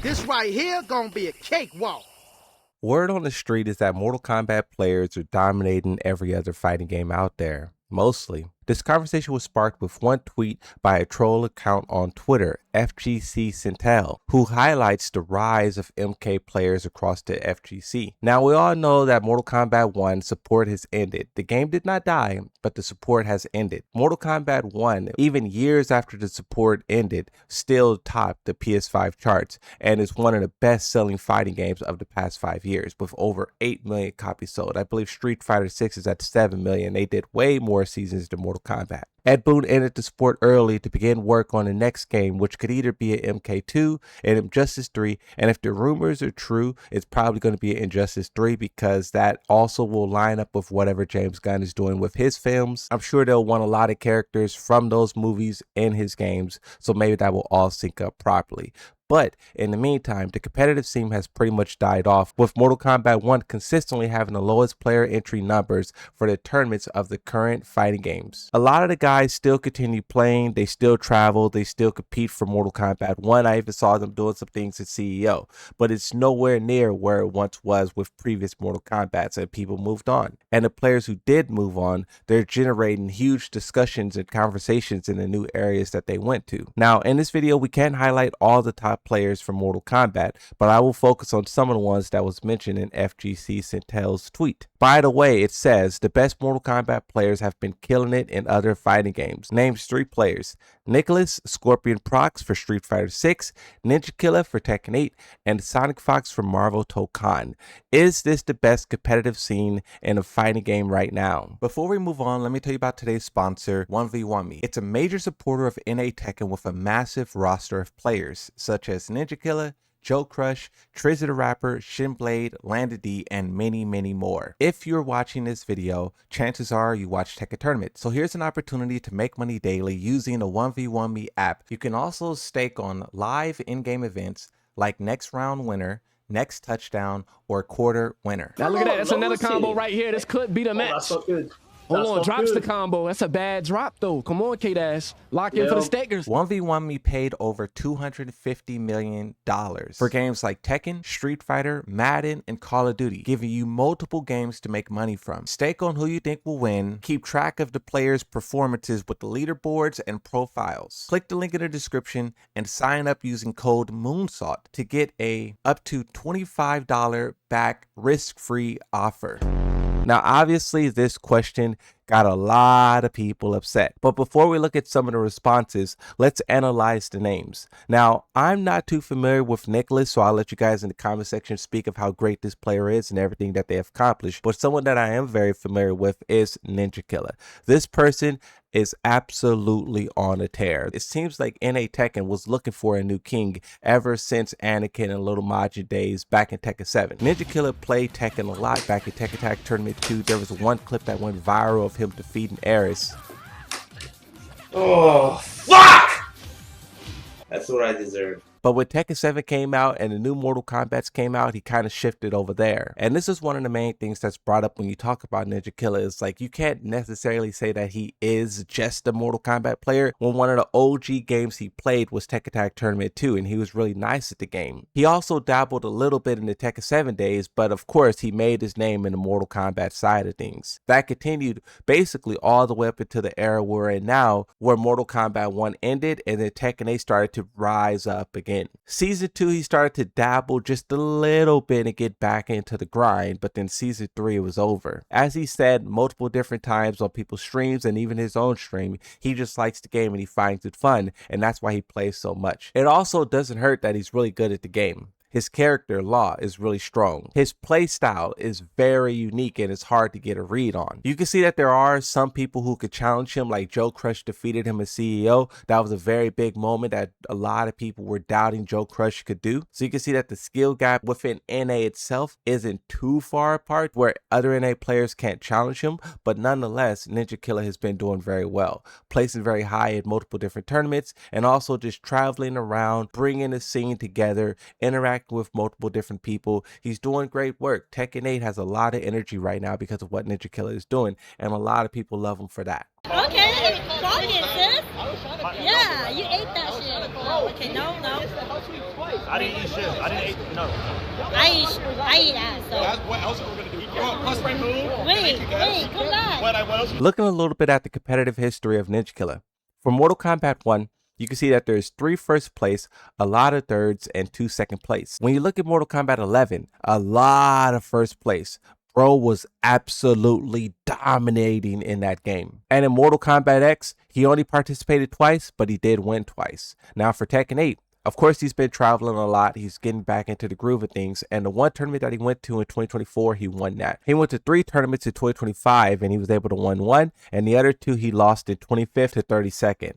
This right here gonna be a cakewalk. Word on the street is that Mortal Kombat players are dominating every other fighting game out there. Mostly. This conversation was sparked with one tweet by a troll account on Twitter, FGC Centel, who highlights the rise of MK players across the FGC. Now, we all know that Mortal Kombat 1 support has ended. The game did not die, but the support has ended. Mortal Kombat 1, even years after the support ended, still topped the PS5 charts and is one of the best-selling fighting games of the past 5 years, with over 8 million copies sold. I believe Street Fighter 6 is at 7 million. They did way more seasons than Mortal Kombat. Ed Boon ended the support early to begin work on the next game, which could either be an MK2 and Injustice 3, and if the rumors are true, it's probably going to be an Injustice 3 because that also will line up with whatever James Gunn is doing with his films. I'm sure they'll want a lot of characters from those movies in his games, so maybe that will all sync up properly. But in the meantime, the competitive scene has pretty much died off, with Mortal Kombat 1 consistently having the lowest player entry numbers for the tournaments of the current fighting games. A lot of the guys still continue playing, they still travel, they still compete for Mortal Kombat 1. I even saw them doing some things at CEO, but it's nowhere near where it once was with previous Mortal Kombats, and people moved on. And the players who did move on, they're generating huge discussions and conversations in the new areas that they went to. Now, in this video, we can't highlight all the top players from Mortal Kombat, but I will focus on some of the ones that was mentioned in FGC Centel's tweet. By the way, it says the best Mortal Kombat players have been killing it in other fighting games. Names 3 players: Nicholas Scorpion Prox for Street Fighter 6, Ninja Killer for Tekken 8, and Sonic Fox for Marvel Tokan. Is this the best competitive scene in a fighting game right now? Before we move on, let me tell you about today's sponsor, 1v1me. It's a major supporter of NA Tekken with a massive roster of players, such as Ninja Killer, Joe Crush, Trizzy the Rapper, Shinblade, Landa D, and many, many more. If you're watching this video, chances are you watch Tekken Tournament. So here's an opportunity to make money daily using the 1v1me app. You can also stake on live in-game events like next round winner, next touchdown, or quarter winner. Now look at that. That's another combo right here. This could be the match. That's so good. Hold on, drops the combo. That's a bad drop, though. Come on, K-Dash. Lock in for the stakers. 1v1me paid over $250 million for games like Tekken, Street Fighter, Madden, and Call of Duty, giving you multiple games to make money from. Stake on who you think will win. Keep track of the players' performances with the leaderboards and profiles. Click the link in the description and sign up using code Moonsault to get a up to $25 back risk-free offer. Now, obviously, this question got a lot of people upset. But before we look at some of the responses, let's analyze the names. Now, I'm not too familiar with Nicholas, so I'll let you guys in the comment section speak of how great this player is and everything that they have accomplished. But someone that I am very familiar with is Ninja Killer. This person is absolutely on a tear. It seems like NA Tekken was looking for a new king ever since Anakin and Little Majin days back in Tekken 7. Ninja Killer played Tekken a lot back in Tekken Tag Tournament 2. There was one clip that went viral of him defeating Ares. Oh, fuck! That's what I deserve. But when Tekken 7 came out and the new Mortal Kombats came out, he kind of shifted over there. And this is one of the main things that's brought up when you talk about Ninja Killer. Is like, you can't necessarily say that he is just a Mortal Kombat player when one of the OG games he played was Tekken Tag Tournament 2, and he was really nice at the game. He also dabbled a little bit in the Tekken 7 days, but of course he made his name in the Mortal Kombat side of things. That continued basically all the way up into the era we're in now, where Mortal Kombat 1 ended and then Tekken 8 started to rise up again. Season 2, he started to dabble just a little bit and get back into the grind, but then season 3 was over. As he said multiple different times on people's streams and even his own stream, he just likes the game and he finds it fun, and that's why he plays so much. It also doesn't hurt that he's really good at the game. His character, Law, is really strong. His play style is very unique and it's hard to get a read on. You can see that there are some people who could challenge him, like Joe Crush defeated him as CEO. That was a very big moment that a lot of people were doubting Joe Crush could do. So you can see that the skill gap within NA itself isn't too far apart where other NA players can't challenge him, but nonetheless, Ninja Killer has been doing very well, placing very high in multiple different tournaments and also just traveling around, bringing the scene together, interacting with multiple different people. He's doing great work. Tekken 8 has a lot of energy right now because of what Ninja Killer is doing, and a lot of people love him for that. Okay, clock it, sis. Yeah, you ate that shit. Oh, okay, no. I didn't eat shit. I didn't eat, no. I eat ass, so. What else are we gonna do? Plus right move? Wait, come back. What else? Looking a little bit at the competitive history of Ninja Killer. For Mortal Kombat 1, you can see that there's 3 first place, a lot of thirds, and 2 second place. When you look at Mortal Kombat 11, a lot of first place. Bro was absolutely dominating in that game. And in Mortal Kombat X, he only participated twice, but he did win twice. Now for Tekken 8, of course, he's been traveling a lot. He's getting back into the groove of things. And the one tournament that he went to in 2024, he won that. He went to 3 tournaments in 2025, and he was able to win 1. And the other 2, he lost in 25th to 32nd.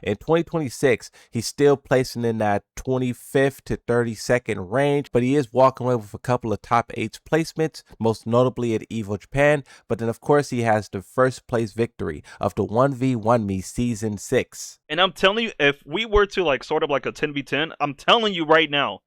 In 2026, he's still placing in that 25th to 32nd range, but he is walking away with a couple of top 8 placements, most notably at EVO Japan. But then, of course, he has the first place victory of the 1v1 Me Season 6. And I'm telling you, if we were to like sort of like a 10v10, I'm telling you right now,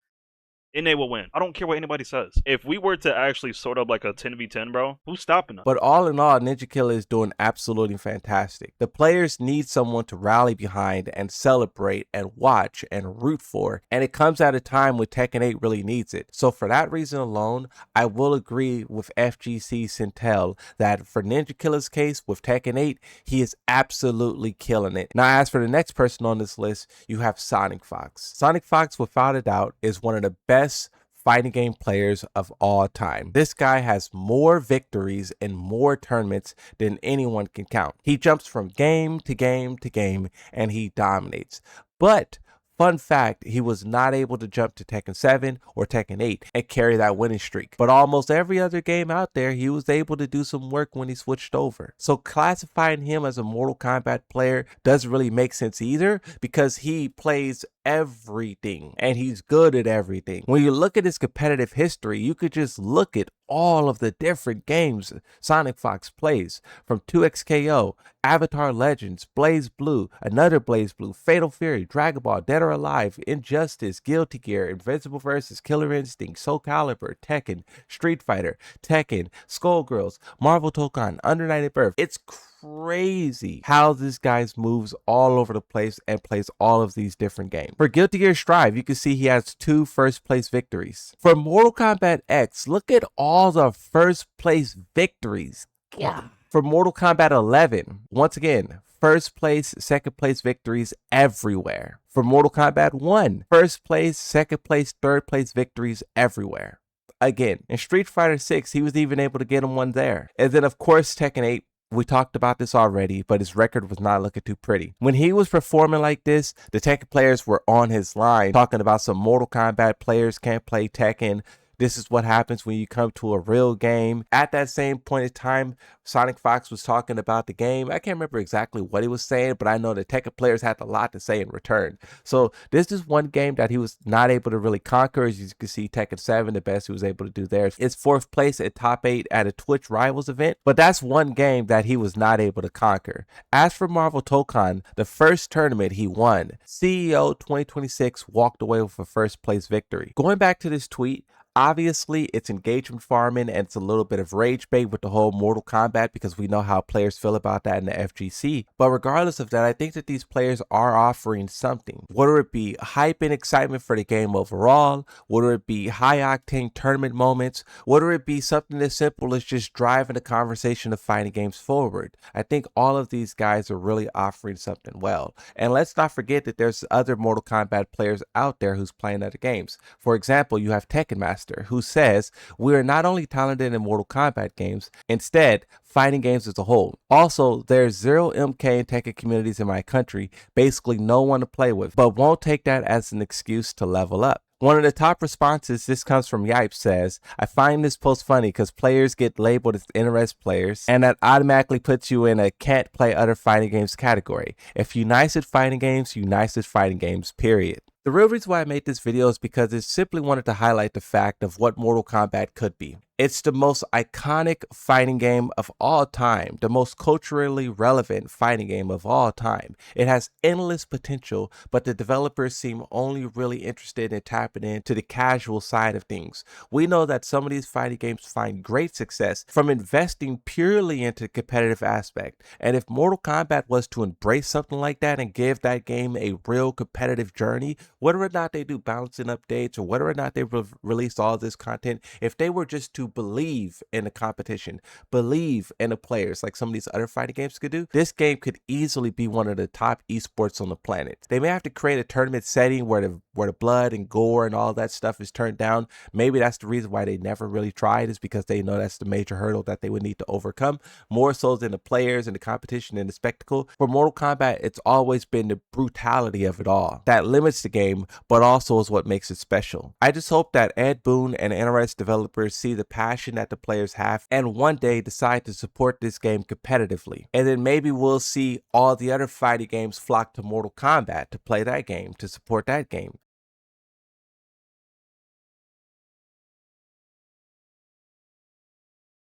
NA will win. I don't care what anybody says. If we were to actually sort of like a 10v10, bro, who's stopping us? But all in all, Ninja Killer is doing absolutely fantastic. The players need someone to rally behind and celebrate and watch and root for. And it comes at a time when Tekken 8 really needs it. So for that reason alone, I will agree with FGC Sintel that for Ninja Killer's case with Tekken 8, he is absolutely killing it. Now, as for the next person on this list, you have Sonic Fox. Sonic Fox, without a doubt, is one of the best fighting game players of all time. This guy has more victories in more tournaments than anyone can count. He jumps from game to game to game and he dominates. But fun fact, he was not able to jump to Tekken 7 or Tekken 8 and carry that winning streak. But almost every other game out there, he was able to do some work when he switched over. So classifying him as a Mortal Kombat player doesn't really make sense either, because he plays everything and he's good at everything. When you look at his competitive history, you could just look at all of the different games Sonic Fox plays, from 2XKO, Avatar Legends, Blaze Blue, another Blaze Blue, Fatal Fury, Dragon Ball, Dead or Alive, Injustice, Guilty Gear, Invincible vs. Killer Instinct, Soul Calibur, Tekken, Street Fighter, Tekken, Skullgirls, Marvel Dokkan, Under Night Birth. It's crazy how this guy moves all over the place and plays all of these different games. For Guilty Gear Strive, you can see he has 2 first place victories. For Mortal Kombat X, look at all the first place victories. Yeah. For Mortal Kombat 11, once again, first place, second place victories everywhere. For Mortal Kombat 1, first place, second place, third place victories everywhere. Again, in Street Fighter 6, he was even able to get him one there. And then, of course, Tekken 8, we talked about this already, but his record was not looking too pretty. When he was performing like this, the Tekken players were on his line, talking about some Mortal Kombat players can't play Tekken. This is what happens when you come to a real game. At that same point in time, Sonic Fox was talking about the game. I can't remember exactly what he was saying, but I know the Tekken players had a lot to say in return. So this is one game that he was not able to really conquer. As you can see, Tekken 7, the best he was able to do there is 4th place at top 8 at a Twitch Rivals event. But that's one game that he was not able to conquer. As for Marvel Dokkan, the first tournament he won, CEO 2026 walked away with a first place victory. Going back to this tweet, obviously, it's engagement farming and it's a little bit of rage bait with the whole Mortal Kombat, because we know how players feel about that in the FGC. But regardless of that, I think that these players are offering something. Whether it be hype and excitement for the game overall, whether it be high octane tournament moments, whether it be something as simple as just driving the conversation of fighting games forward. I think all of these guys are really offering something well. And let's not forget that there's other Mortal Kombat players out there who's playing other games. For example, you have Tekken Master, who says we are not only talented in Mortal Kombat games, instead fighting games as a whole. Also, there's 0 MK and Tekken communities in my country, basically no one to play with, but won't take that as an excuse to level up. One of the top responses, this comes from Yipes, says, I find this post funny because players get labeled as interest players, and that automatically puts you in a can't play other fighting games category. If you nice at fighting games, you nice at fighting games, period. The real reason why I made this video is because I simply wanted to highlight the fact of what Mortal Kombat could be. It's the most iconic fighting game of all time, the most culturally relevant fighting game of all time. It has endless potential, but the developers seem only really interested in tapping into the casual side of things. We know that some of these fighting games find great success from investing purely into the competitive aspect, and if Mortal Kombat was to embrace something like that and give that game a real competitive journey, whether or not they do balancing updates or whether or not they release all this content, if they were just to believe in the competition, believe in the players like some of these other fighting games could do, this game could easily be one of the top esports on the planet. They may have to create a tournament setting where the blood and gore and all that stuff is turned down. Maybe that's the reason why they never really tried, is because they know that's the major hurdle that they would need to overcome, more so than the players and the competition and the spectacle. For Mortal Kombat, it's always been the brutality of it all that limits the game, but also is what makes it special. I just hope that Ed Boon and NRS developers see the passion that the players have and one day decide to support this game competitively. And then maybe we'll see all the other fighting games flock to Mortal Kombat to play that game, to support that game.